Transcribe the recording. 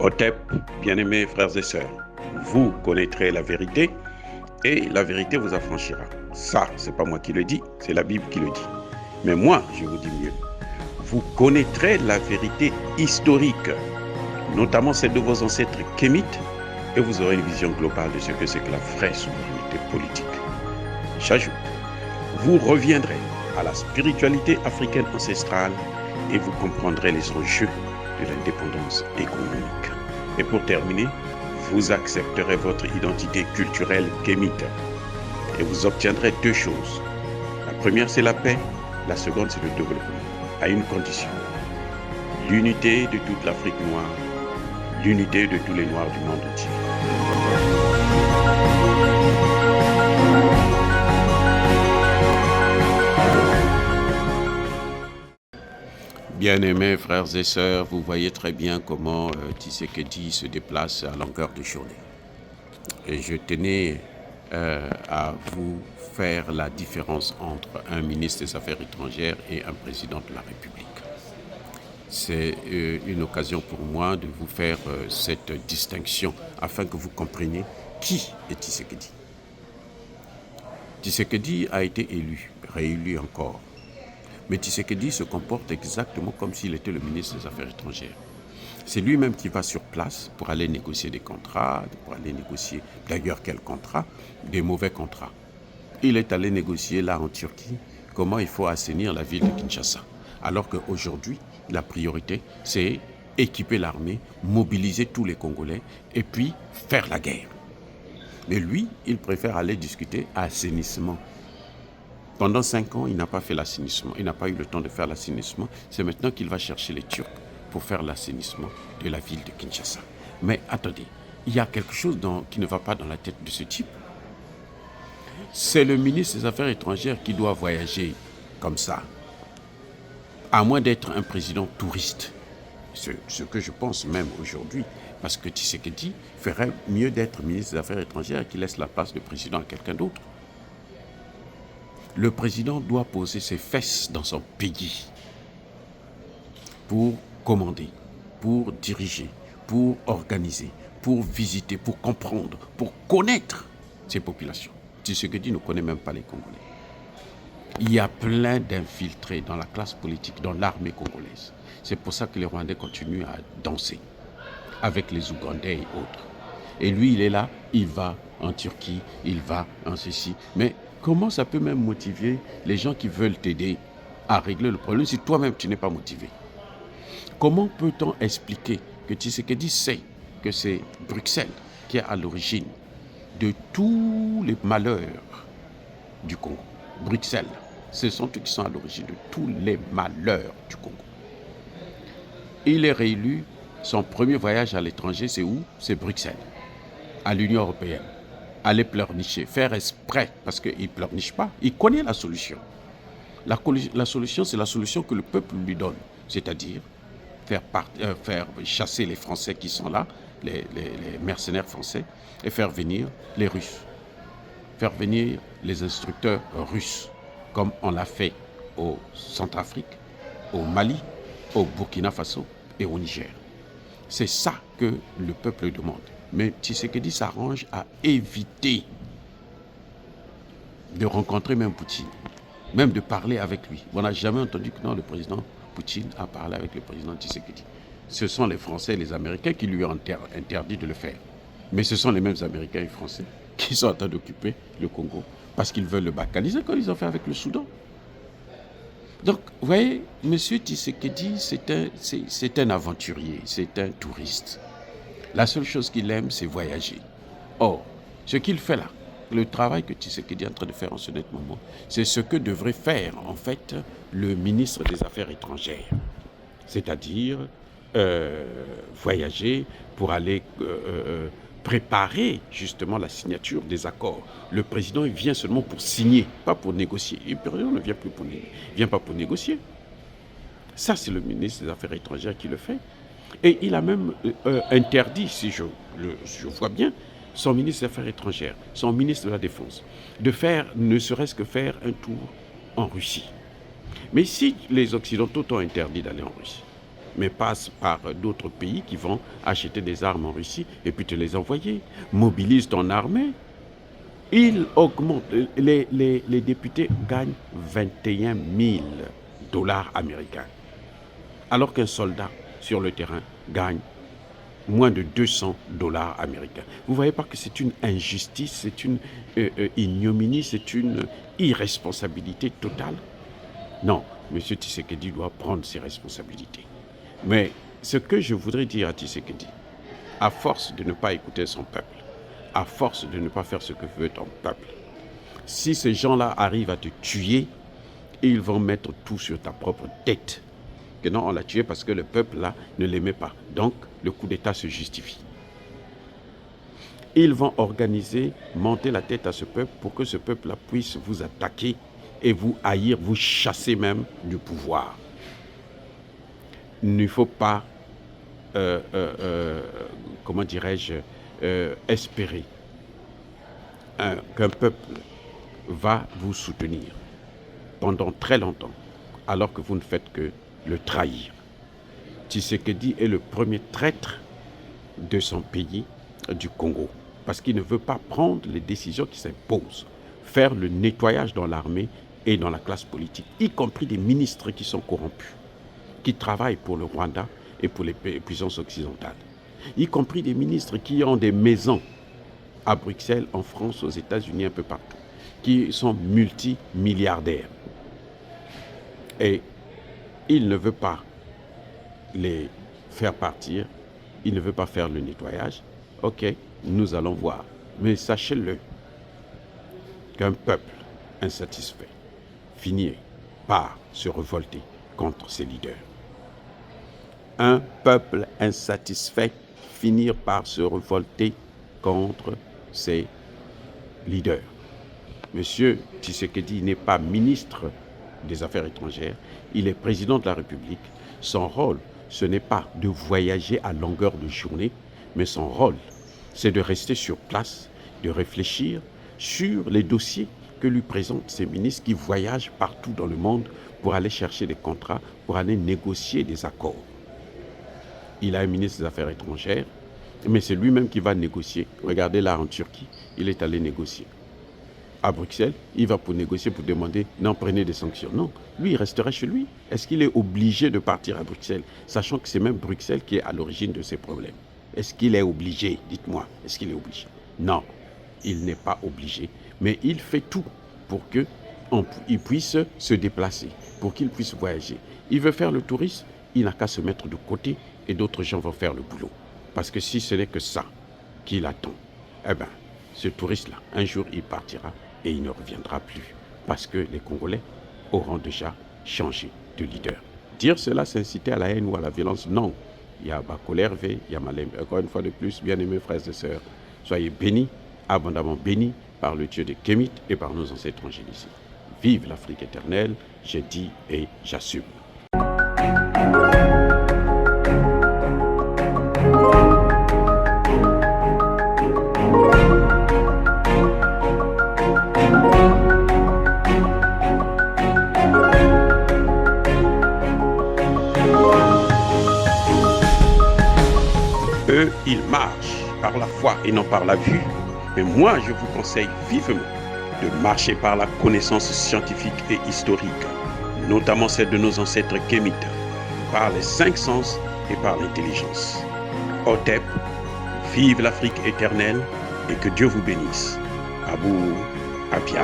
Otep, bien-aimés frères et sœurs, vous connaîtrez la vérité et la vérité vous affranchira. Ça, c'est pas moi qui le dis, c'est la Bible qui le dit. Mais moi, je vous dis mieux. Vous connaîtrez la vérité historique, notamment celle de vos ancêtres kémites, et vous aurez une vision globale de ce que c'est que la vraie souveraineté politique. J'ajoute, vous reviendrez à la spiritualité africaine ancestrale et vous comprendrez les enjeux de l'indépendance économique. Et pour terminer, vous accepterez votre identité culturelle kémite et vous obtiendrez deux choses. La première, c'est la paix. La seconde, c'est le développement, à une condition. L'unité de toute l'Afrique noire, l'unité de tous les Noirs du monde entier. Bien-aimés frères et sœurs, vous voyez très bien comment Tshisekedi se déplace à longueur de journée. Et je tenais à vous faire la différence entre un ministre des Affaires étrangères et un président de la République. C'est une occasion pour moi de vous faire cette distinction afin que vous compreniez qui est Tshisekedi. Tshisekedi a été élu, réélu encore. Mais Tshisekedi se comporte exactement comme s'il était le ministre des Affaires étrangères. C'est lui-même qui va sur place pour aller négocier des contrats, pour aller négocier d'ailleurs quel contrat, des mauvais contrats. Il est allé négocier là en Turquie comment il faut assainir la ville de Kinshasa. Alors qu'aujourd'hui, la priorité, c'est équiper l'armée, mobiliser tous les Congolais et puis faire la guerre. Mais lui, il préfère aller discuter assainissement. Pendant 5 ans, il n'a pas fait l'assainissement. Il n'a pas eu le temps de faire l'assainissement. C'est maintenant qu'il va chercher les Turcs pour faire l'assainissement de la ville de Kinshasa. Mais attendez, il y a quelque chose qui ne va pas dans la tête de ce type. C'est le ministre des Affaires étrangères qui doit voyager comme ça, à moins d'être un président touriste. Ce que je pense même aujourd'hui, parce que Tshisekedi ferait mieux d'être ministre des Affaires étrangères et qu'il laisse la place de président à quelqu'un d'autre. Le président doit poser ses fesses dans son pays pour commander, pour diriger, pour organiser, pour visiter, pour comprendre, pour connaître ces populations. Tshisekedi ne connaît même pas les Congolais. Il y a plein d'infiltrés dans la classe politique, dans l'armée congolaise. C'est pour ça que les Rwandais continuent à danser avec les Ougandais et autres. Et lui, il est là, il va en Turquie, il va en ceci. Mais comment ça peut même motiver les gens qui veulent t'aider à régler le problème si toi-même tu n'es pas motivé? Comment peut-on expliquer que Tshisekedi sait que c'est Bruxelles qui est à l'origine de tous les malheurs du Congo? Bruxelles, ce sont eux qui sont à l'origine de tous les malheurs du Congo. Il est réélu, son premier voyage à l'étranger, c'est où? C'est Bruxelles, à l'Union européenne. Aller pleurnicher, faire exprès, parce qu'il ne pleurniche pas, il connaît la solution. La solution, c'est la solution que le peuple lui donne, c'est-à-dire faire chasser les Français qui sont là, les mercenaires français, et faire venir les Russes. Faire venir les instructeurs russes, comme on l'a fait au Centrafrique, au Mali, au Burkina Faso et au Niger. C'est ça que le peuple demande. Mais Tshisekedi s'arrange à éviter de rencontrer même Poutine, même de parler avec lui. On n'a jamais entendu que non, le président Poutine a parlé avec le président Tshisekedi. Ce sont les Français et les Américains qui lui ont interdit de le faire. Mais ce sont les mêmes Américains et Français qui sont en train d'occuper le Congo parce qu'ils veulent le balkaniser comme ils ont fait avec le Soudan. Donc, vous voyez, M. Tshisekedi, c'est un aventurier, c'est un touriste. La seule chose qu'il aime, c'est voyager. Or, ce qu'il fait là, le travail que Tshisekedi est en train de faire en ce net moment, c'est ce que devrait faire, en fait, le ministre des Affaires étrangères. C'est-à-dire voyager pour aller préparer justement la signature des accords. Le président, il vient seulement pour signer, pas pour négocier. Et le président ne vient vient pas pour négocier. Ça, c'est le ministre des Affaires étrangères qui le fait. Et il a même interdit, si je vois bien, son ministre des Affaires étrangères, son ministre de la Défense, de faire, ne serait-ce que faire un tour en Russie. Mais si les Occidentaux t'ont interdit d'aller en Russie, mais passe par d'autres pays qui vont acheter des armes en Russie et puis te les envoyer. Mobilise ton armée. Il augmente. Les députés gagnent 21 000 dollars américains. Alors qu'un soldat sur le terrain gagne moins de 200 dollars américains. Vous ne voyez pas que c'est une injustice, c'est une ignominie, c'est une irresponsabilité totale? Non, M. Tshisekedi doit prendre ses responsabilités. Mais ce que je voudrais dire à Tshisekedi, à force de ne pas écouter son peuple, à force de ne pas faire ce que veut ton peuple, si ces gens-là arrivent à te tuer, ils vont mettre tout sur ta propre tête. Que non, on l'a tué parce que le peuple là ne l'aimait pas. Donc, le coup d'État se justifie. Ils vont organiser, monter la tête à ce peuple pour que ce peuple-là puisse vous attaquer et vous haïr, vous chasser même du pouvoir. Il ne faut pas, comment dirais-je, espérer qu'un peuple va vous soutenir pendant très longtemps, alors que vous ne faites que le trahir. Tshisekedi est le premier traître de son pays, du Congo, parce qu'il ne veut pas prendre les décisions qui s'imposent, faire le nettoyage dans l'armée et dans la classe politique, y compris des ministres qui sont corrompus, qui travaillent pour le Rwanda et pour les puissances occidentales, y compris des ministres qui ont des maisons à Bruxelles, en France, aux États-Unis, un peu partout, qui sont multimilliardaires. Et il ne veut pas les faire partir, il ne veut pas faire le nettoyage. Ok, nous allons voir. Mais sachez-le, qu'un peuple insatisfait finit par se révolter contre ses leaders. Un peuple insatisfait finit par se révolter contre ses leaders. Monsieur Tshisekedi n'est pas ministre des Affaires étrangères, il est président de la République. Son rôle, ce n'est pas de voyager à longueur de journée, mais son rôle, c'est de rester sur place, de réfléchir sur les dossiers que lui présentent ces ministres qui voyagent partout dans le monde pour aller chercher des contrats, pour aller négocier des accords. Il a un ministre des Affaires étrangères, mais c'est lui-même qui va négocier. Regardez là en Turquie, il est allé négocier. À Bruxelles, il va pour négocier, pour demander, non, prenez des sanctions. Non, lui, il resterait chez lui. Est-ce qu'il est obligé de partir à Bruxelles, sachant que c'est même Bruxelles qui est à l'origine de ces problèmes? Est-ce qu'il est obligé? Dites-moi, est-ce qu'il est obligé? Non, il n'est pas obligé, mais il fait tout pour qu'il puisse se déplacer, pour qu'il puisse voyager. Il veut faire le tourisme, il n'a qu'à se mettre de côté et d'autres gens vont faire le boulot. Parce que si ce n'est que ça qu'il attend, eh bien, ce touriste-là, un jour, il partira et il ne reviendra plus. Parce que les Congolais auront déjà changé de leader. Dire cela, c'est inciter à la haine ou à la violence, non. Il y a Bakole Hervé, il y a Malem. Encore une fois de plus, bien-aimés frères et sœurs, soyez bénis, abondamment bénis par le Dieu de Kémit et par nos ancêtres angélisés. Vive l'Afrique éternelle, je dis et j'assume. Eux, ils marchent par la foi et non par la vue. Mais moi, je vous conseille vivement de marcher par la connaissance scientifique et historique, notamment celle de nos ancêtres kémites, par les 5 sens et par l'intelligence. Otep, vive l'Afrique éternelle et que Dieu vous bénisse. Abou Apia.